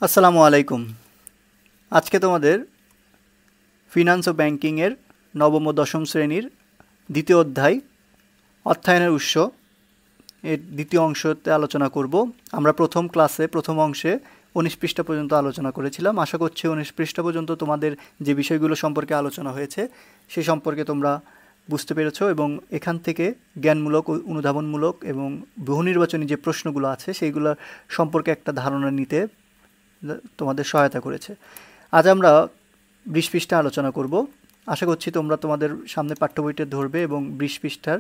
আসসালামু আলাইকুম। আজকে তোমাদের ফিনান্স ও ব্যাংকিংয়ের নবম ও দশম শ্রেণীর দ্বিতীয় অধ্যায় অর্থায়নের উৎস এর দ্বিতীয় অংশতে আলোচনা করব। আমরা প্রথম ক্লাসে প্রথম অংশে 19 পৃষ্ঠা পর্যন্ত আলোচনা করেছিলাম। আশা করছি 19 পৃষ্ঠা পর্যন্ত তোমাদের যে বিষয়গুলো সম্পর্কে আলোচনা হয়েছে সে সম্পর্কে তোমরা বুঝতে পেরেছো এবং এখান থেকে জ্ঞানমূলক ও অনুধাবনমূলক এবং বহু নির্বাচনী যে প্রশ্নগুলো আছে সেইগুলো সম্পর্কে একটা ধারণা নিতে তোমাদের সহায়তা করেছে। আজ আমরা 20 পৃষ্ঠা আলোচনা করব। আশা করছি তোমরা তোমাদের সামনে পাঠ্য বইটা ধরবে এবং 20 পৃষ্ঠার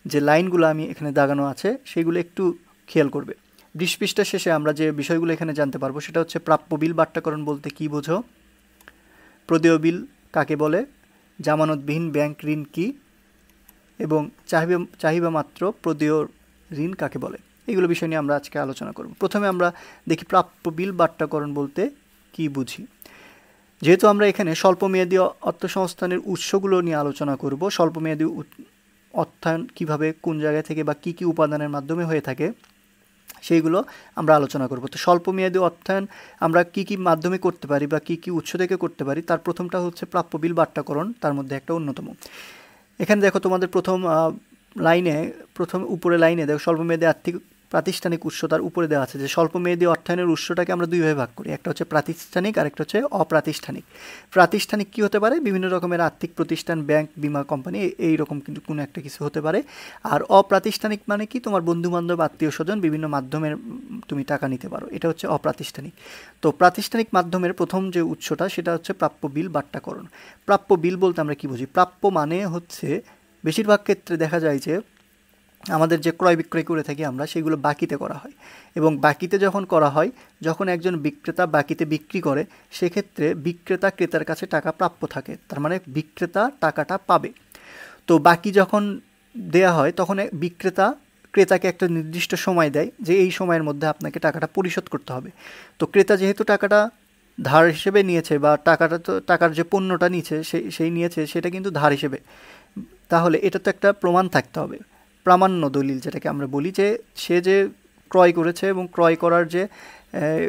যে লাইনগুলো আমি এখানে দাগানো আছে সেগুলো একটু খেয়াল করবে। 20 পৃষ্ঠা শেষে আমরা যে বিষয়গুলো এখানে জানতে পারবো সেটা হচ্ছে প্রাপ্য বিল বাট্যাকরণ বলতে কী বোঝো, প্রদেয় বিল কাকে বলে, জামানতবিহীন ব্যাংক ঋণ কী এবং চাহিদা মাত্র প্রদেয় ঋণ কাকে বলে, এইগুলো বিষয় নিয়ে আমরা আজকে আলোচনা করব। প্রথমে আমরা দেখি প্রাপ্য বিল বাট্যাকরণ বলতে কি বুঝি। যেহেতু আমরা এখানে স্বল্পমেয়াদী অর্থসংস্থানের উৎসগুলো নিয়ে আলোচনা করব, স্বল্পমেয়াদী অর্থায়ন কিভাবে কোন জায়গা থেকে বা কি কি উপাদানের মাধ্যমে হয়ে থাকে সেইগুলো আমরা আলোচনা করব। তো স্বল্পমেয়াদী অর্থায়ন আমরা কি কি মাধ্যমে করতে পারি বা কি কি উৎস থেকে করতে পারি, তার প্রথমটা হচ্ছে প্রাপ্য বিল বাট্যাকরণ, তার মধ্যে একটা অন্যতম। এখানে দেখো তোমাদের প্রথম উপরে লাইনে দেখো স্বল্পমেয়াদী আর্থিক প্রাতিষ্ঠানিক উৎস, তার উপরে দেওয়া আছে যে স্বল্পমেয়াদী অর্থায়নের উৎসটাকে আমরা দুইভাবে ভাগ করি, একটা হচ্ছে প্রাতিষ্ঠানিক আর একটা হচ্ছে অপ্রাতিষ্ঠানিক। প্রাতিষ্ঠানিক কী হতে পারে, বিভিন্ন রকমের আর্থিক প্রতিষ্ঠান, ব্যাংক, বিমা কোম্পানি, এই রকম কিন্তু কোনো একটা কিছু হতে পারে। আর অপ্রাতিষ্ঠানিক মানে কি, তোমার বন্ধুবান্ধব, আত্মীয় স্বজন, বিভিন্ন মাধ্যমের তুমি টাকা নিতে পারো, এটা হচ্ছে অপ্রাতিষ্ঠানিক। তো প্রাতিষ্ঠানিক মাধ্যমের প্রথম যে উৎসটা সেটা হচ্ছে প্রাপ্য বিল বাট্যাকরণ। প্রাপ্য বিল বলতে আমরা কি বুঝি, প্রাপ্য মানে হচ্ছে বেশিরভাগ ক্ষেত্রে দেখা যায় যে আমাদের যে ক্রয় বিক্রয় করে থাকি আমরা সেগুলো বাকিতে করা হয়, এবং বাকিতে যখন করা হয়, যখন একজন বিক্রেতা বাকিতে বিক্রি করে সেক্ষেত্রে বিক্রেতা ক্রেতার কাছে টাকা প্রাপ্য থাকে, তার মানে বিক্রেতা টাকাটা পাবে। তো বাকি যখন দেয়া হয় তখন বিক্রেতা ক্রেতাকে একটা নির্দিষ্ট সময় দেয় যে এই সময়ের মধ্যে আপনাকে টাকাটা পরিশোধ করতে হবে। তো ক্রেতা যেহেতু টাকাটা ধার হিসেবে নিয়েছে বা টাকার যে পণ্যটা নিয়েছে সেই নিয়েছে সেটা কিন্তু ধার হিসেবে, তাহলে এটা তো একটা প্রমাণ থাকতে হবে, প্রামাণ্য দলিল যেটাকে আমরা বলি, যে সে যে ক্রয় করেছে এবং ক্রয় করার যে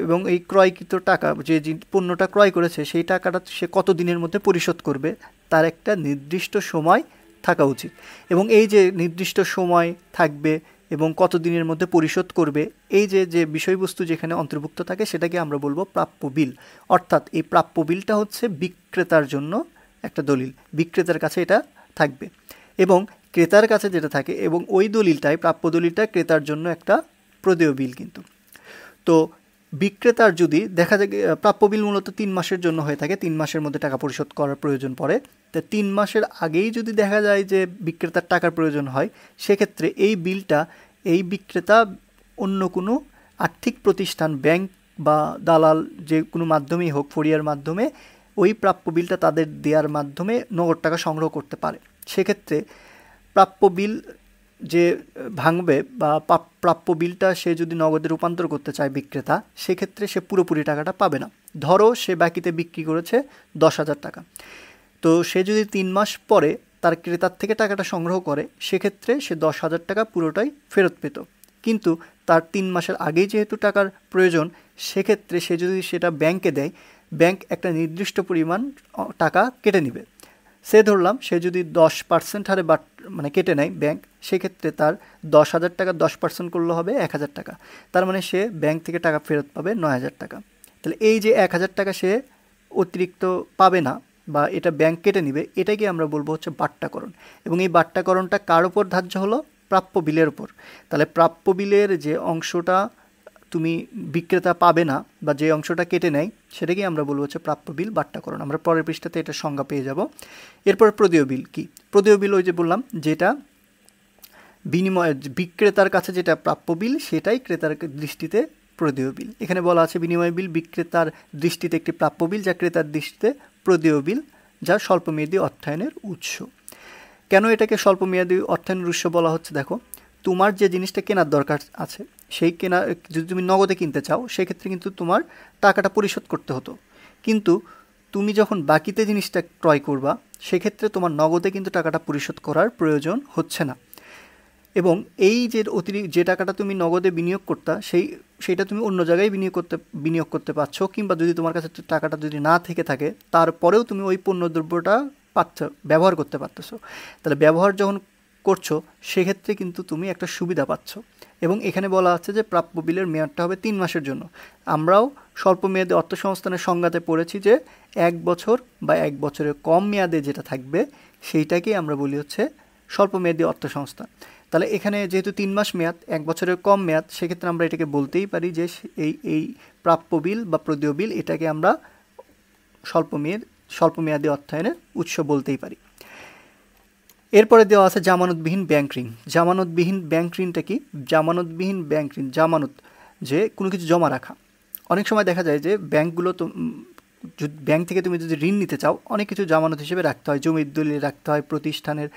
এবং এই ক্রয়কৃত টাকা যে পণ্যটা ক্রয় করেছে সেই টাকাটা সে কত দিনের মধ্যে পরিশোধ করবে তার একটা নির্দিষ্ট সময় থাকা উচিত। এবং এই যে নির্দিষ্ট সময় থাকবে এবং কত দিনের মধ্যে পরিশোধ করবে, এই যে বিষয়বস্তু যেখানে অন্তর্ভুক্ত থাকে সেটাকে আমরা বলবো প্রাপ্য বিল। অর্থাৎ এই প্রাপ্য বিলটা হচ্ছে বিক্রেতার জন্য একটা দলিল, বিক্রেতার কাছে এটা থাকবে এবং ক্রেতার কাছে যেটা থাকে, এবং ওই দলিলটাই প্রাপ্য দলিলটা ক্রেতার জন্য একটা প্রদেয় বিল কিন্তু। তো বিক্রেতার যদি দেখা যায় প্রাপ্য বিল মূলত 3 মাসের জন্য হয়ে থাকে, 3 মাসের মধ্যে টাকা পরিশোধ করার প্রয়োজন পড়ে। তো 3 মাসের আগেই যদি দেখা যায় যে বিক্রেতার টাকার প্রয়োজন হয়, সেক্ষেত্রে এই বিলটা এই বিক্রেতা অন্য কোনো আর্থিক প্রতিষ্ঠান, ব্যাংক বা দালাল যে কোনো মাধ্যমেই হোক, ফড়িয়ার মাধ্যমে ওই প্রাপ্য বিলটা তাদের দেওয়ার মাধ্যমে নগদ টাকা সংগ্রহ করতে পারে। সেক্ষেত্রে প্রাপ্য বিল যে ভাঙবে বা প্রাপ্য বিলটা সে যদি নগদে রূপান্তর করতে চায় বিক্রেতা, সেক্ষেত্রে সে পুরোপুরি টাকাটা পাবে না। ধরো সে বাকিতে বিক্রি করেছে 10,000 টাকা, তো সে যদি 3 মাস পরে তার ক্রেতার থেকে টাকাটা সংগ্রহ করে সেক্ষেত্রে সে 10,000 টাকা পুরোটাই ফেরত পেত। কিন্তু তার 3 মাসের আগেই যেহেতু টাকার প্রয়োজন, সেক্ষেত্রে সে যদি সেটা ব্যাংকে দেয়, ব্যাংক একটা নির্দিষ্ট পরিমাণ টাকা কেটে নেবে। সে ধরলাম সে যদি 10% হারে মানে কেটে নেয় ব্যাংক, সেক্ষেত্রে তার 10,000 টাকা 10% করলে হবে 1,000 টাকা, তার মানে সে ব্যাংক থেকে টাকা ফেরত পাবে 9,000 টাকা। তাহলে এই যে 1,000 টাকা সে অতিরিক্ত পাবে না বা এটা ব্যাংক কেটে নিবে, এটাকে আমরা বলবো হচ্ছে বাট্যাকরণ। এবং এই বাট্যাকরণটা কার উপর ধার্য হলো, প্রাপ্য বিলের উপর। তাহলে প্রাপ্য বিলের যে অংশটা তুমি বিক্রেতা পাবে না বা যে অংশটা কেটে নেয় সেটাকেই আমরা বলবো হচ্ছে প্রাপ্য বিল বাট্যাকরণ। আমরা পরের পৃষ্ঠাতে এটা সংজ্ঞা পেয়ে যাব। এরপর প্রদেয় বিল কি, প্রদেয় বিল ওই যে বললাম যেটা বিনিময় বিক্রেতার কাছে যেটা প্রাপ্য বিল সেটাই ক্রেতার দৃষ্টিতে প্রদেয় বিল। এখানে বলা আছে বিনিময় বিল বিক্রেতার দৃষ্টিতে একটি প্রাপ্য বিল যা ক্রেতার দৃষ্টিতে প্রদেয় বিল, যা স্বল্পমেয়াদী অর্থায়নের উৎস। কেন এটাকে স্বল্পমেয়াদী অর্থায়নের উৎস বলা হচ্ছে, দেখো তোমার যে জিনিসটা কেনার দরকার আছে সেই যদি তুমি নগদে কিনতে চাও সেক্ষেত্রে কিন্তু তোমার টাকাটা পরিশোধ করতে হতো, কিন্তু তুমি যখন বাকিতে জিনিসটা ক্রয় করবা সেক্ষেত্রে তোমার নগদে কিন্তু টাকাটা পরিশোধ করার প্রয়োজন হচ্ছে না। এবং এই যে টাকাটা তুমি নগদে বিনিয়োগ করতা সেইটা তুমি অন্য জায়গায় বিনিয়োগ করতে পারছো, কিংবা যদি তোমার কাছে টাকাটা যদি না থেকে থাকে তারপরেও তুমি ওই পণ্যদ্রব্যটা ব্যবহার করতে পারতেছো। তাহলে ব্যবহার যখন করছো সেক্ষেত্রে কিন্তু তুমি একটা সুবিধা পাচ্ছ। এবং এখানে বলা আছে যে প্রাপ্য বিলের মেয়াদটা হবে 3 মাসের জন্য। আমরাও স্বল্প মেয়াদী অর্থসংস্থানের সংজ্ঞাতে পড়েছি যে 1 বছর বা 1 বছরের কম মেয়াদে যেটা থাকবে সেইটাকেই আমরা বলি হচ্ছে স্বল্প মেয়াদী অর্থসংস্থান। তাহলে এখানে যেহেতু 3 মাস মেয়াদ, 1 বছরের কম মেয়াদ, সেক্ষেত্রে আমরা এটাকে বলতেই পারি যে এই প্রাপ্য বিল বা প্রদেয় বিল এটাকে আমরা স্বল্প মেয়াদী অর্থায়নের উৎস বলতেই পারি। এরপরে দেওয়া আছে জামানতবিহীন ব্যাংক ঋণ। জামানতবিহীন ব্যাংক ঋণটা কি? জামানতবিহীন ব্যাংক ঋণ, জামানত যে কোনো কিছু জমা রাখা। অনেক সময় দেখা যায় যে ব্যাংকগুলো তো ব্যাংক থেকে তুমি যদি ঋণ নিতে চাও অনেক কিছু জামানত হিসেবে রাখতে হয়, জমির দলিল রাখতে হয়, প্রতিষ্ঠানের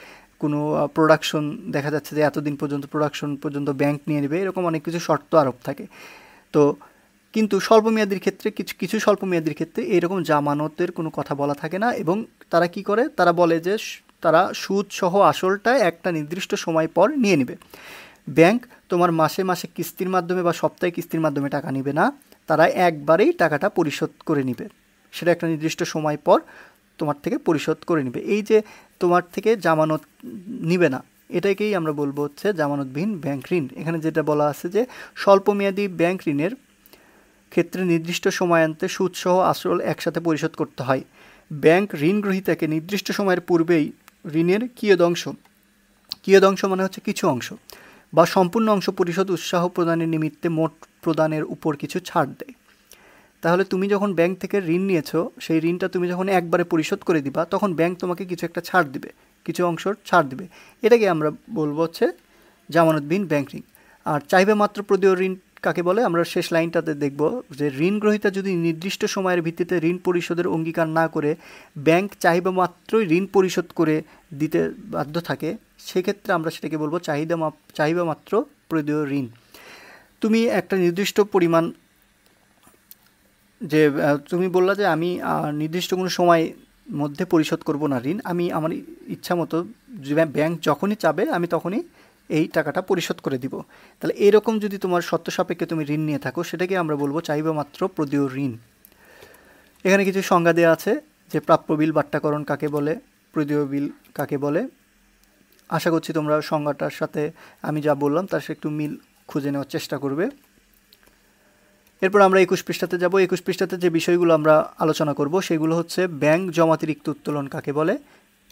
কোনো প্রোডাকশন দেখা যাচ্ছে যে এতদিন পর্যন্ত প্রোডাকশন পর্যন্ত ব্যাংক নিয়ে নেবে, এরকম অনেক কিছু শর্ত আরোপ থাকে। তো কিন্তু স্বল্পমেয়াদীর ক্ষেত্রে কিছু স্বল্পমেয়াদীর ক্ষেত্রে এইরকম জামানতের কোনো কথা বলা থাকে না। এবং তারা কি করে? তারা বলে যে তারা সুদ সহ আসলটা একটা নির্দিষ্ট সময় পর নিয়ে নেবে। ব্যাংক তোমার মাসে মাসে কিস্তির মাধ্যমে বা সপ্তাহে কিস্তির মাধ্যমে টাকা নেবে না, তারা একবারেই টাকাটা পরিশোধ করে নেবে, সেটা একটা নির্দিষ্ট সময় পর তোমার থেকে পরিশোধ করে নেবে। এই যে তোমার থেকে জামানত নিবে না, এটাকেই আমরা বলবো হচ্ছে জামানতবিহীন ব্যাংক ঋণ। এখানে যেটা বলা আছে যে স্বল্পমেয়াদী ব্যাংক ঋণের ক্ষেত্রে নির্দিষ্ট সময়ান্তে সুদসহ আসল একসাথে পরিশোধ করতে হয়। ব্যাংক ঋণ গ্রহীতাকে নির্দিষ্ট সময়ের পূর্বেই ঋণের কিয়দংশ মানে হচ্ছে কিছু অংশ বা সম্পূর্ণ অংশ পরিশোধ উৎসাহ প্রদানের নিমিত্তে মোট প্রদানের উপর কিছু ছাড় দেয়। তাহলে তুমি যখন ব্যাংক থেকে ঋণ নিয়েছো, সেই ঋণটা তুমি যখন একবারে পরিশোধ করে দিবা তখন ব্যাংক তোমাকে কিছু একটা ছাড় দিবে, কিছু অংশ ছাড় দিবে। এটাকে আমরা বলবো হচ্ছে জামানতবিহীন ব্যাংক ঋণ। আর চাইবে মাত্র প্রদেয় ঋণ কাকে বলে আমরা শেষ লাইনটাতে দেখব যে ঋণ গ্রহীতা যদি নির্দিষ্ট সময়ের ভিত্তিতে ঋণ পরিশোধের অঙ্গীকার না করে ব্যাংক চাহিদা মাত্রই ঋণ পরিশোধ করে দিতে বাধ্য থাকে, সেক্ষেত্রে আমরা সেটাকে বলবো চাহিদা মাত্র প্রদেয় ঋণ। তুমি একটা নির্দিষ্ট পরিমাণ যে তুমি বললা যে আমি নির্দিষ্ট কোনো সময় মধ্যে পরিশোধ করব না ঋণ, আমি আমার ইচ্ছা মতো ব্যাংক যখনই চাবে আমি তখনই এই টাকাটা পরিশোধ করে দিব। তাহলে এরকম যদি তোমার শর্ত সাপেক্ষে তুমি ঋণ নিয়ে থাকো সেটাকে আমরা বলবো চাহিদা মাত্র প্রদেয় ঋণ। এখানে কিছু সংজ্ঞা দেওয়া আছে যে প্রাপ্য বিল বাট্টাকরণ কাকে বলে, প্রদেয় বিল কাকে বলে। আশা করছি তোমরা সংজ্ঞাটার সাথে আমি যা বললাম তার সাথে একটু মিল খুঁজে নেওয়ার চেষ্টা করবে। এরপর আমরা 21 পৃষ্ঠাতে যাব। 21 পৃষ্ঠাতে যে বিষয়গুলো আমরা আলোচনা করব সেগুলো হচ্ছে ব্যাংক জমাতিরিক্ত উত্তোলন কাকে বলে,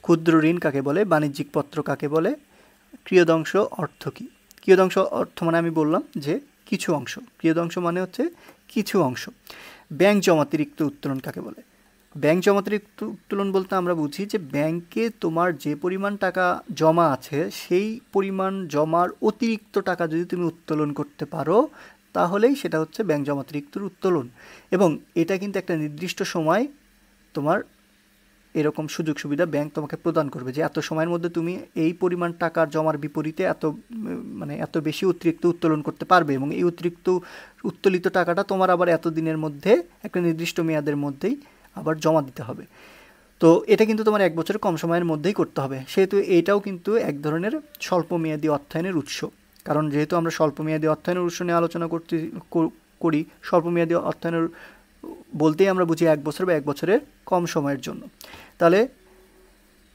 ক্ষুদ্র ঋণ কাকে বলে, বাণিজ্যিক পত্র কাকে বলে, কিয়দংশ অর্থ কী। কিয়দংশ অর্থ মানে আমি বললাম যে কিছু অংশ, কিয়দংশ মানে হচ্ছে কিছু অংশ। ব্যাংক জমাতিরিক্ত উত্তোলন কাকে বলে? ব্যাংক জমাতিরিক্ত উত্তোলন বলতে আমরা বুঝি যে ব্যাংকে তোমার যে পরিমাণ টাকা জমা আছে সেই পরিমাণ জমার অতিরিক্ত টাকা যদি তুমি উত্তোলন করতে পারো তাহলেই সেটা হচ্ছে ব্যাংক জমাতিরিক্ত উত্তোলন। এবং এটা কিন্তু একটা নির্দিষ্ট সময় তোমার এরকম সুযোগ সুবিধা ব্যাংক তোমাকে প্রদান করবে যে এত সময়ের মধ্যে তুমি এই পরিমাণ টাকার জমার বিপরীতে এত বেশি অতিরিক্ত উত্তোলন করতে পারবে এবং এই অতিরিক্ত উত্তোলিত টাকাটা তোমার আবার এত দিনের মধ্যে একটা নির্দিষ্ট মেয়াদের মধ্যেই আবার জমা দিতে হবে। তো এটা কিন্তু তোমার 1 বছরের কম সময়ের মধ্যেই করতে হবে, সেহেতু এটাও কিন্তু এক ধরনের স্বল্পমেয়াদী অর্থায়নের উৎস। কারণ যেহেতু আমরা স্বল্পমেয়াদী অর্থায়নের উৎস নিয়ে আলোচনা করি, স্বল্পমেয়াদী অর্থায়নের বলতেই আমরা বুঝি 1 বছর বা 1 বছরের কম সময়ের জন্য। তাহলে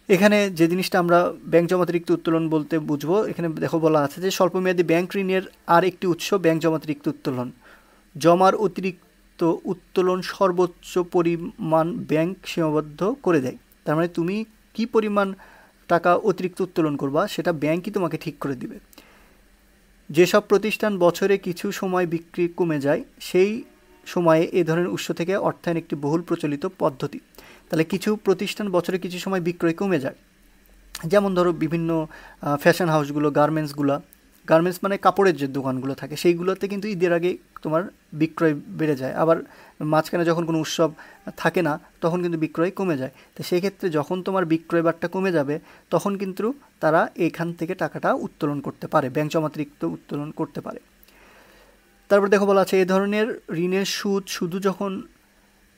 এখানে যে জিনিসটা আমরা ব্যাংক জমাতিরিক্ত উত্তোলন বলতে বুঝবো, এখানে দেখো বলা আছে যে স্বল্পমেয়াদী ব্যাংক ঋণের আর একটি উৎস ব্যাংক জমাতিরিক্ত উত্তোলন। জমার অতিরিক্ত উত্তোলন সর্বোচ্চ পরিমাণ ব্যাংক সীমাবদ্ধ করে দেয়। তার মানে তুমি কি পরিমাণ টাকা অতিরিক্ত উত্তোলন করবা সেটা ব্যাংকই তোমাকে ঠিক করে দিবে। যেসব প্রতিষ্ঠান বছরে কিছু সময় বিক্রি কমে যায় সেই সময়ে এ ধরনের উৎস থেকে অর্থায়ন একটি বহুল প্রচলিত পদ্ধতি। তাহলে কিছু প্রতিষ্ঠান বছরে কিছু সময় বিক্রয় কমে যায়, যেমন ধরো বিভিন্ন ফ্যাশন হাউসগুলো, গার্মেন্টস মানে কাপড়ের যে দোকানগুলো থাকে সেইগুলোতে কিন্তু ঈদের আগে তোমার বিক্রয় বেড়ে যায়, আবার মাঝখানে যখন কোনো উৎসব থাকে না তখন কিন্তু বিক্রয় কমে যায়। তো সেই ক্ষেত্রে যখন তোমার বিক্রয় বারটা কমে যাবে তখন কিন্তু তারা এখান থেকে টাকাটা উত্তোলন করতে পারে, ব্যাংক জমাতিরিক্ত উত্তোলন করতে পারে। তারপর দেখো বলা আছে এই ধরনের ঋণের সুদ শুধু যখন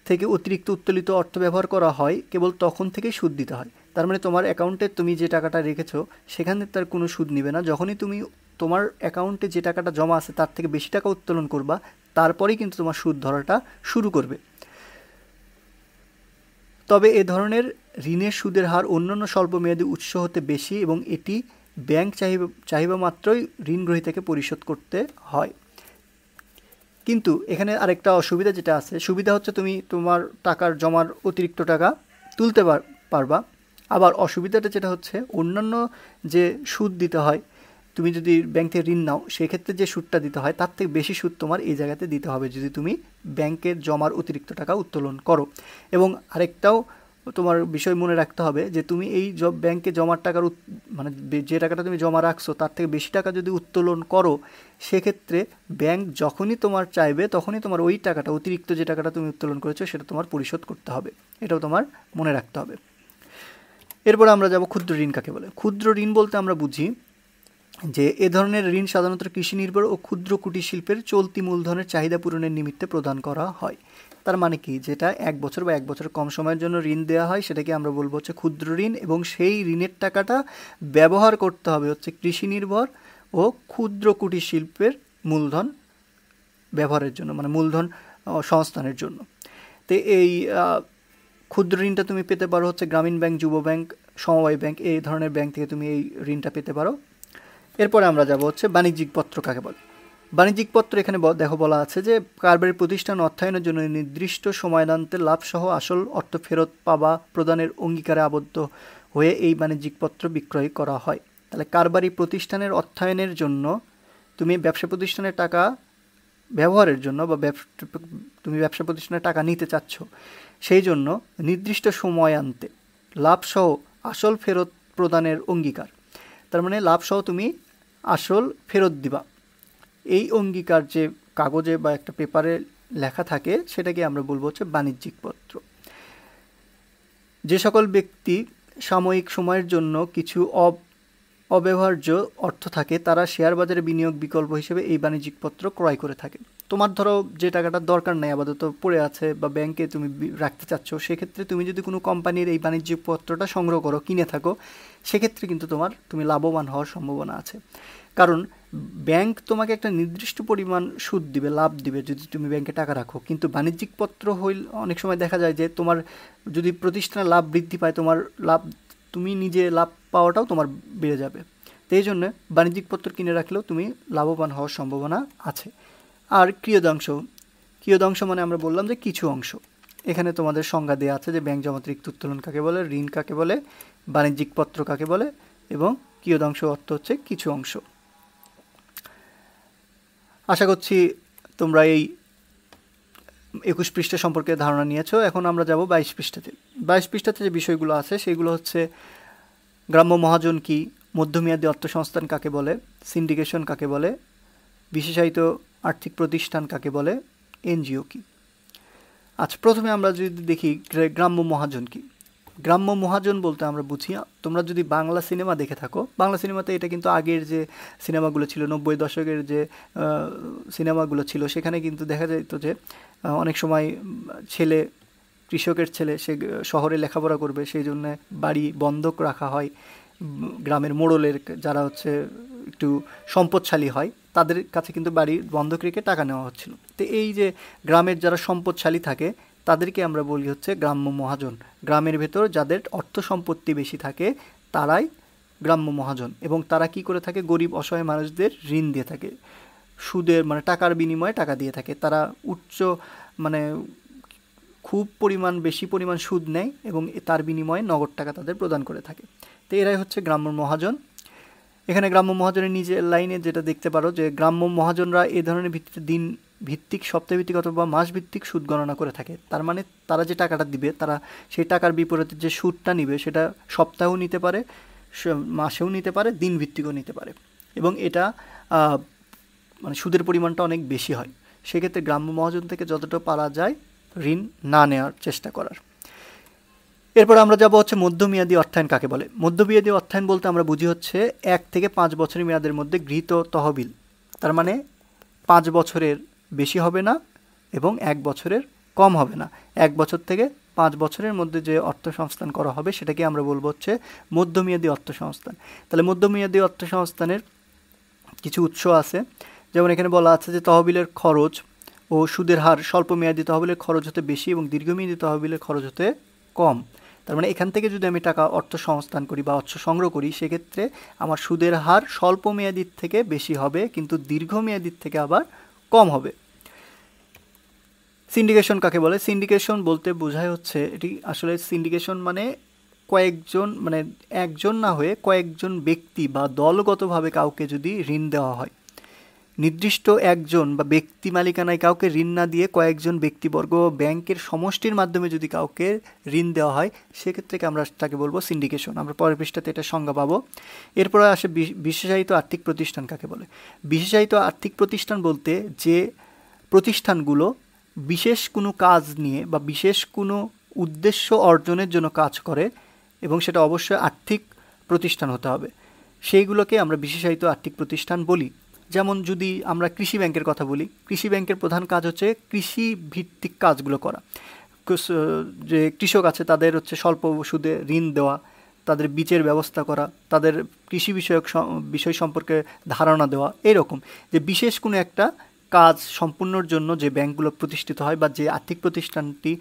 থেকে অতিরিক্ত উত্তোলিত অর্থ ব্যবহার করা হয় কেবল তখন থেকেই সুদ দিতে হয়। তার মানে তোমার অ্যাকাউন্টে তুমি যে টাকাটা রেখেছো সেখানে তার কোনো সুদ নিবে না। যখনই তুমি তোমার অ্যাকাউন্টে যে টাকাটা জমা আছে তার থেকে বেশি টাকা উত্তোলন করবা, তারপরেই কিন্তু তোমার সুদ ধরাটা শুরু করবে। তবে এ ধরনের ঋণের সুদের হার অন্যান্য স্বল্পমেয়াদী উৎস হতে বেশি এবং এটি ব্যাংক চাহিদা মাত্রই ঋণ গ্রহীতাকে পরিশোধ করতে হয়। কিন্তু এখানে আরেকটা অসুবিধা যেটা আছে, সুবিধা হচ্ছে তুমি তোমার টাকার জমার অতিরিক্ত টাকা তুলতে পারবা। আবার অসুবিধাটা যেটা হচ্ছে অন্যান্য যে সুদ দিতে হয়, তুমি যদি ব্যাংক থেকে ঋণ নাও সেক্ষেত্রে যে সুদটা দিতে হয় তার থেকে বেশি সুদ তোমার এই জায়গাতে দিতে হবে যদি তুমি ব্যাংকের জমার অতিরিক্ত টাকা উত্তোলন করো। এবং আরেকটাও তোমার বিষয় মনে রাখতে হবে যে তুমি এই ব্যাংকে জমার টাকার মানে যে টাকাটা তুমি জমা রাখছো তার থেকে বেশি টাকা যদি উত্তোলন করো, সেক্ষেত্রে ব্যাংক যখনই তোমার চাইবে তখনই তোমার ওই টাকাটা, অতিরিক্ত যে টাকাটা তুমি উত্তোলন করেছো সেটা তোমার পরিশোধ করতে হবে। এটাও তোমার মনে রাখতে হবে। এরপর আমরা যাব ক্ষুদ্র ঋণ কাকে বলে। ক্ষুদ্র ঋণ বলতে আমরা বুঝি যে এ ধরনের ঋণ সাধারণত কৃষি নির্ভর ও ক্ষুদ্র কুটির শিল্পের চলতি মূলধনের চাহিদা পূরণের নিমিত্তে প্রদান করা হয়। তার মানে কি, যেটা 1 বছর বা 1 বছরের কম সময়ের জন্য ঋণ দেওয়া হয় সেটাকে আমরা বলবো হচ্ছে ক্ষুদ্র ঋণ, এবং সেই ঋণের টাকাটা ব্যবহার করতে হবে হচ্ছে কৃষি নির্ভর ও ক্ষুদ্র কুটির শিল্পের মূলধন ব্যবহারের জন্য, মানে মূলধন সংস্থানের জন্য। তো এই ক্ষুদ্র ঋণটা তুমি পেতে পারো হচ্ছে গ্রামীণ ব্যাংক, যুব ব্যাংক, সমবায় ব্যাংক, এই ধরনের ব্যাংক থেকে তুমি এই ঋণটা পেতে পারো। এরপরে আমরা যাব হচ্ছে বাণিজ্যিক পত্র কাকে বলে। বাণিজ্যিক পত্র এখানে বলা আছে যে কারবারি প্রতিষ্ঠান অর্থায়নের জন্য নির্দিষ্ট সময়ান্তে লাভসহ আসল অর্থ ফেরত পাবা প্রদানের অঙ্গীকারে আবদ্ধ হয়ে এই বাণিজ্যিক পত্র বিক্রয় করা হয়। তাহলে কারবারি প্রতিষ্ঠানের অর্থায়নের জন্য তুমি ব্যবসা প্রতিষ্ঠানের টাকা ব্যবহারের জন্য বা তুমি ব্যবসা প্রতিষ্ঠানের টাকা নিতে চাচ্ছ, সেই জন্য নির্দিষ্ট সময়ান্তে লাভসহ আসল ফেরত প্রদানের অঙ্গীকার। তার মানে লাভসহ তুমি আসল ফেরত দিবা, এই অঙ্গীকার যে কাগজে বা একটা পেপারে লেখা থাকে সেটাকে আমরা বলবো হচ্ছে বাণিজ্যিক পত্র। যে সকল ব্যক্তি সাময়িক সময়ের জন্য কিছু অব্যবহার্য অর্থ থাকে তারা শেয়ার বাজারে বিনিয়োগ বিকল্প হিসেবে এই বাণিজ্যিক পত্র ক্রয় করে থাকে। তোমার ধরো যে টাকাটার দরকার নেই, আপাতত পড়ে আছে বা ব্যাংকে তুমি রাখতে চাচ্ছ, সেক্ষেত্রে তুমি যদি কোনো কোম্পানির এই বাণিজ্যিক পত্রটা সংগ্রহ করো, কিনে থাকো, সেক্ষেত্রে কিন্তু তুমি লাভবান হওয়ার সম্ভাবনা আছে। কারণ ব্যাংক তোমাকে একটা নির্দিষ্ট পরিমাণ সুদ দিবে, লাভ দিবে যদি তুমি ব্যাংকে টাকা রাখো। কিন্তু বাণিজ্যিক পত্র হইল অনেক সময় দেখা যায় যে তোমার যদি প্রতিষ্ঠানের লাভ বৃদ্ধি পায়, তোমার লাভ, তুমি নিজে লাভ পাওয়াটাও তোমার বেড়ে যাবে। তো এই জন্য বাণিজ্যিক পত্র কিনে রাখলেও তুমি লাভবান হওয়ার সম্ভাবনা আছে। আর ক্রিয়দংশ মানে আমরা বললাম যে কিছু অংশ। এখানে তোমাদের সংজ্ঞা দেওয়া আছে যে ব্যাংক জমাতিরিক্ত উত্তোলন কাকে বলে, ঋণ কাকে বলে, বাণিজ্যিক পত্র কাকে বলে, এবং ক্রিয়দংশ অর্থ হচ্ছে কিছু অংশ। আশা করছি তোমরা এই 21 পৃষ্ঠা সম্পর্কে ধারণা নিয়েছো। এখন আমরা যাব 22 পৃষ্ঠাতে। 22 পৃষ্ঠাতে যে বিষয়গুলো আছে সেগুলো হচ্ছে গ্রাম্য মহাজন কি, মধ্যমেয়াদী অর্থসংস্থান কাকে বলে, সিন্ডিকেশন কাকে বলে, বিশেষায়িত আর্থিক প্রতিষ্ঠান কাকে বলে, এনজিও কি। আচ্ছা, প্রথমে আমরা যদি দেখি গ্রাম্য মহাজন কি। গ্রাম্য মহাজন বলতে আমরা বুঝি, তোমরা যদি বাংলা সিনেমা দেখে থাকো, বাংলা সিনেমাতে এটা কিন্তু আগের যে সিনেমাগুলো ছিল, 90 দশকের যে সিনেমাগুলো ছিল, সেখানে কিন্তু দেখা যেত যে অনেক সময় কৃষকের ছেলে সে শহরে লেখাপড়া করবে, সেই জন্য বাড়ি বন্ধক রাখা হয়। গ্রামের মোড়লের যারা হচ্ছে একটু সম্পদশালী হয় তাদের কাছে কিন্তু বাড়ি বন্ধক রেখে টাকা নেওয়া হচ্ছিল। তো এই যে গ্রামের যারা সম্পদশালী থাকে তাদেরকে আমরা বলি হচ্ছে গ্রাম্য মহাজন। গ্রামের ভেতর যাদের অর্থ সম্পত্তি বেশি থাকে তারাই গ্রাম্য মহাজন, এবং তারা কি করে থাকে, গরিব অসহায় মানুষদের ঋণ দিয়ে থাকে, সুদের মানে টাকার বিনিময়ে টাকা দিয়ে থাকে। তারা মানে খুব বেশি পরিমাণ সুদ নেয় এবং তার বিনিময়ে নগদ টাকা তাদের প্রদান করে থাকে। তো এরাই হচ্ছে গ্রাম্য মহাজন। এখানে গ্রাম্য মহাজনের নিজের লাইনে যেটা দেখতে পারো যে গ্রাম্য মহাজনরা এই ধরনের ভিত্তিতে দিন ভিত্তিক, সপ্তাহভিত্তিক অথবা মাস ভিত্তিক সুদ গণনা করে থাকে। তার মানে তারা যে টাকাটা দিবে, তারা সেই টাকার বিপরীতে যে সুদটা নিবে সেটা সপ্তাহেও নিতে পারে, মাসেও নিতে পারে, দিন ভিত্তিকও নিতে পারে, এবং এটা মানে সুদের পরিমাণটা অনেক বেশি হয়। সেক্ষেত্রে গ্রাম্য মহাজন থেকে যতটা পারা যায় ঋণ না নেওয়ার চেষ্টা করার। এরপর আমরা যাব হচ্ছে মধ্যমেয়াদী অর্থায়ন কাকে বলে। মধ্যমেয়াদী অর্থায়ন বলতে আমরা বুঝি হচ্ছে 1 থেকে 5 বছরের মেয়াদের মধ্যে গৃহীত তহবিল। তার মানে 5 বছরের বেশি হবে না এবং 1 বছরের কম হবে না, 1 বছর থেকে 5 বছরের মধ্যে যে অর্থ সংস্থান করা হবে সেটাকে আমরা বলবো হচ্ছে মধ্যমেয়াদী অর্থ সংস্থান। তাহলে মধ্যমেয়াদী অর্থ সংস্থানের কিছু উৎস আছে, যেমন এখানে বলা আছে যে তহবিলের খরচ ও সুদের হার স্বল্পমেয়াদী তহবিলের খরচ হতে বেশি এবং দীর্ঘমেয়াদী তহবিলের খরচ হতে কম। তার মানে এখান থেকে যদি আমি টাকা অর্থ সংস্থান করি বা অর্থ সংগ্রহ করি, সেক্ষেত্রে আমার সুদের হার স্বল্পমেয়াদীর থেকে বেশি হবে, কিন্তু দীর্ঘমেয়াদীর থেকে আবার কম হবে। সিন্ডিকেশন কাকে বলে? সিন্ডিকেশন বলতে বোঝায় হচ্ছে, এটি আসলে সিন্ডিকেশন মানে কয়েকজন, মানে একজন না হয়ে কয়েকজন ব্যক্তি বা দলগতভাবে কাউকে যদি ঋণ দেওয়া হয়, নির্দিষ্ট একজন বা ব্যক্তি মালিকানায় কাউকে ঋণ না দিয়ে কয়েকজন ব্যক্তিবর্গ ব্যাংকের সমষ্টির মাধ্যমে যদি কাউকে ঋণ দেওয়া হয়, সেক্ষেত্রে আমরা তাকে বলবো সিন্ডিকেশন। আমরা পরের পৃষ্ঠাতে এটা সংজ্ঞা পাবো। এরপরে আসে বিশেষায়িত আর্থিক প্রতিষ্ঠান কাকে বলে? বিশেষায়িত আর্থিক প্রতিষ্ঠান বলতে যে প্রতিষ্ঠানগুলো বিশেষ কোনো কাজ নিয়ে বা বিশেষ কোনো উদ্দেশ্য অর্জনের জন্য কাজ করে এবং সেটা অবশ্যই আর্থিক প্রতিষ্ঠান হতে হবে, সেইগুলোকে আমরা বিশেষায়িত আর্থিক প্রতিষ্ঠান বলি। যেমন যদি আমরা কৃষি ব্যাংকের কথা বলি, কৃষি ব্যাংকের প্রধান কাজ হচ্ছে কৃষি ভিত্তিক কাজগুলো করা। যে কৃষক আছে তাদের হচ্ছে স্বল্প সুদে ঋণ দেওয়া, তাদের বীজের ব্যবস্থা করা, তাদের কৃষি বিষয়ক বিষয় সম্পর্কে ধারণা দেওয়া, এরকম যে বিশেষ কোনো একটা কাজ সম্পূর্ণর জন্য যে ব্যাংকগুলো প্রতিষ্ঠিত হয় বা যে আর্থিক প্রতিষ্ঠানটি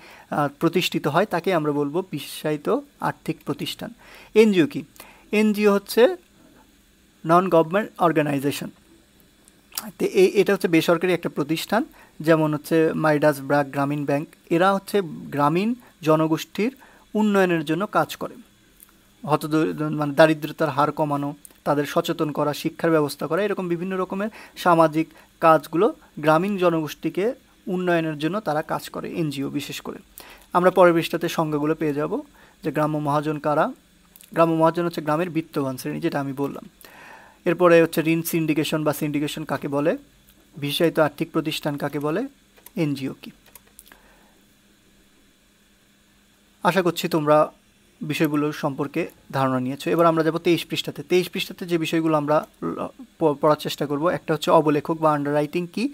প্রতিষ্ঠিত হয় তাকে আমরা বলবো বিশেষায়িত আর্থিক প্রতিষ্ঠান। এনজিও কি? এনজিও হচ্ছে নন গভর্নমেন্ট অর্গানাইজেশন। তো এটা হচ্ছে বেসরকারি একটা প্রতিষ্ঠান, যেমন হচ্ছে মাইডাস ব্র্যাক গ্রামীণ ব্যাংক। এরা হচ্ছে গ্রামীণ জনগোষ্ঠীর উন্নয়নের জন্য কাজ করে, মানে দারিদ্রতার হার কমানো, তাদের সচেতন করা, শিক্ষার ব্যবস্থা করা, এরকম বিভিন্ন রকমের সামাজিক কাজগুলো গ্রামীণ জনগোষ্ঠীকে উন্নয়নের জন্য তারা কাজ করে, এনজিও বিশেষ করে। আমরা পরের পৃষ্ঠাতে সংজ্ঞাগুলো পেয়ে যাব যে গ্রাম্য মহাজন কারা। গ্রাম্য মহাজন হচ্ছে গ্রামের বিত্তবান শ্রেণী, যেটা আমি বললাম। এরপরে হচ্ছে ঋণ সিন্ডিকেশন বা সিন্ডিকেশন কাকে বলে, বিশেষায়িত আর্থিক প্রতিষ্ঠান কাকে বলে, এনজিও কি। আশা করছি তোমরা বিষয়গুলোর সম্পর্কে ধারণা নিয়েছো। এবার আমরা যাব 23 পৃষ্ঠাতে। 23 পৃষ্ঠাতে যে বিষয়গুলো আমরা পড়ার চেষ্টা করব, একটা হচ্ছে অবলেখক বা আন্ডাররাইটিং কি,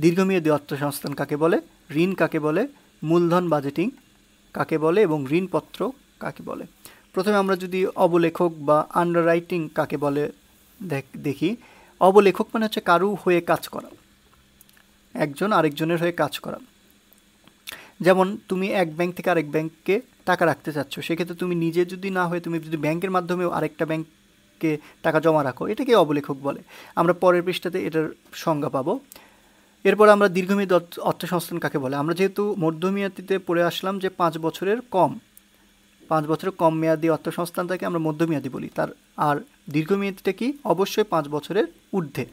দীর্ঘমেয়াদী অর্থসংস্থান কাকে বলে, ঋণ কাকে বলে, মূলধন বাজেটিং কাকে বলে এবং ঋণপত্র কাকে বলে। প্রথমে আমরা যদি অবলেখক বা আন্ডাররাইটিং কাকে বলে দেখি। অবলেখক মানে হচ্ছে কারু হয়ে কাজ করা, একজন আরেকজনের হয়ে কাজ করা। যেমন তুমি এক ব্যাংক থেকে আরেক ব্যাংকে টাকা রাখতে চাচ্ছ, সেক্ষেত্রে তুমি নিজে যদি না হয়ে তুমি যদি ব্যাংকের মাধ্যমেও আরেকটা ব্যাংকে টাকা জমা রাখো, এটাকে অবলেখক বলে। আমরা পরের পৃষ্ঠাতে এটার সংজ্ঞা পাবো। এরপর আমরা দীর্ঘমেয়াদী অর্থসংস্থান কাকে বলে। আমরা যেহেতু মধ্যমেয়াদীতে পড়ে আসলাম যে 5 বছরের কম মেয়াদী অর্থসংস্থানটাকে আমরা মধ্যমেয়াদী বলি। আর দীর্ঘমেয়াদীটা কি? অবশ্যই 5 বছরের ঊর্ধ্বে।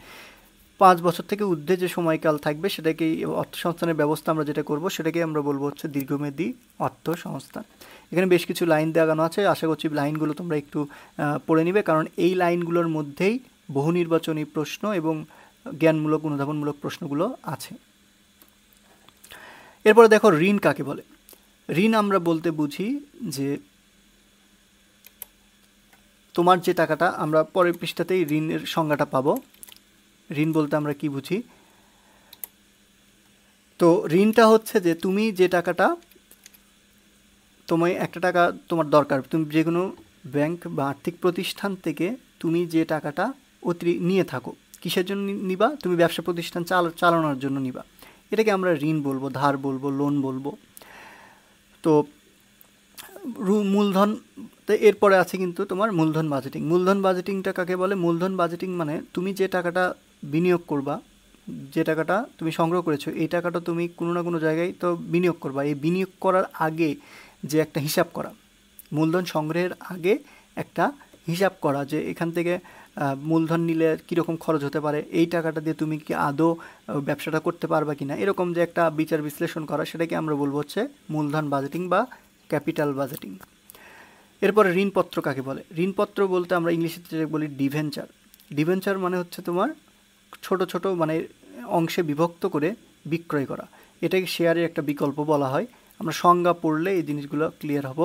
5 বছর থেকে ঊর্ধ্বে যে সময়কাল থাকবে সেটাকেই অর্থসংস্থানের ব্যবস্থা আমরা যেটা করব সেটাকে আমরা বলবো হচ্ছে দীর্ঘমেয়াদী অর্থসংস্থান। এখানে বেশ কিছু লাইন দেওয়ানো আছে, আশা করছি লাইনগুলো তোমরা একটু পড়ে নিবে, কারণ এই লাইনগুলোর মধ্যেই বহু নির্বাচনী প্রশ্ন এবং জ্ঞানমূলক অনুধাবনমূলক প্রশ্নগুলো আছে। এরপরে দেখো ঋণ কাকে বলে। ঋণ আমরা বলতে বুঝি যে তোমার যে টাকাটা, আমরা পরের পৃষ্ঠাতেই ঋণের সংজ্ঞাটা পাবো। ঋণ বলতে আমরা কি বুঝি? তো ঋণটা হচ্ছে যে তুমি যে টাকাটা, তোমায় একটা টাকা তোমার দরকার, তুমি যে কোনো ব্যাংক বা আর্থিক প্রতিষ্ঠান থেকে তুমি যে টাকাটা নিয়ে থাকো, কিসের জন্য নিবা? তুমি ব্যবসা প্রতিষ্ঠান চালানোর জন্য নিবা, এটাকে আমরা ঋণ বলবো, ধার বলবো, লোন বলবো। তো মূলধন, এরপরে আছে কিন্তু তোমার মূলধন বাজেটিং। মূলধন বাজেটিংটা কাকে বলে? মূলধন বাজেটিং মানে তুমি যে টাকাটা বিনিয়োগ করবা, যে টাকাটা তুমি সংগ্রহ করেছো, এই টাকাটা তুমি কোনো না কোনো জায়গায় তো বিনিয়োগ করবা। এই বিনিয়োগ করার আগে যে একটা হিসাব করা, মূলধন সংগ্রহের আগে একটা হিসাব করা যে এখান থেকে মূলধন নিলে কীরকম খরচ হতে পারে, এই টাকাটা দিয়ে তুমি কি আদৌ ব্যবসাটা করতে পারবা কি না, এরকম যে একটা বিচার বিশ্লেষণ করা, সেটাকে আমরা বলবো হচ্ছে মূলধন বাজেটিং বা ক্যাপিটাল বাজেটিং। এরপরে ঋণপত্র কাকে বলে? ঋণপত্র বলতে আমরা ইংলিশে বলি ডিভেঞ্চার। ডিভেঞ্চার মানে হচ্ছে তোমার ছোট ছোট মানে অংশে বিভক্ত করে বিক্রয় করা, এটাকে শেয়ারের একটা বিকল্প বলা হয়। আমরা সংজ্ঞা পড়লে এই জিনিসগুলো ক্লিয়ার হব।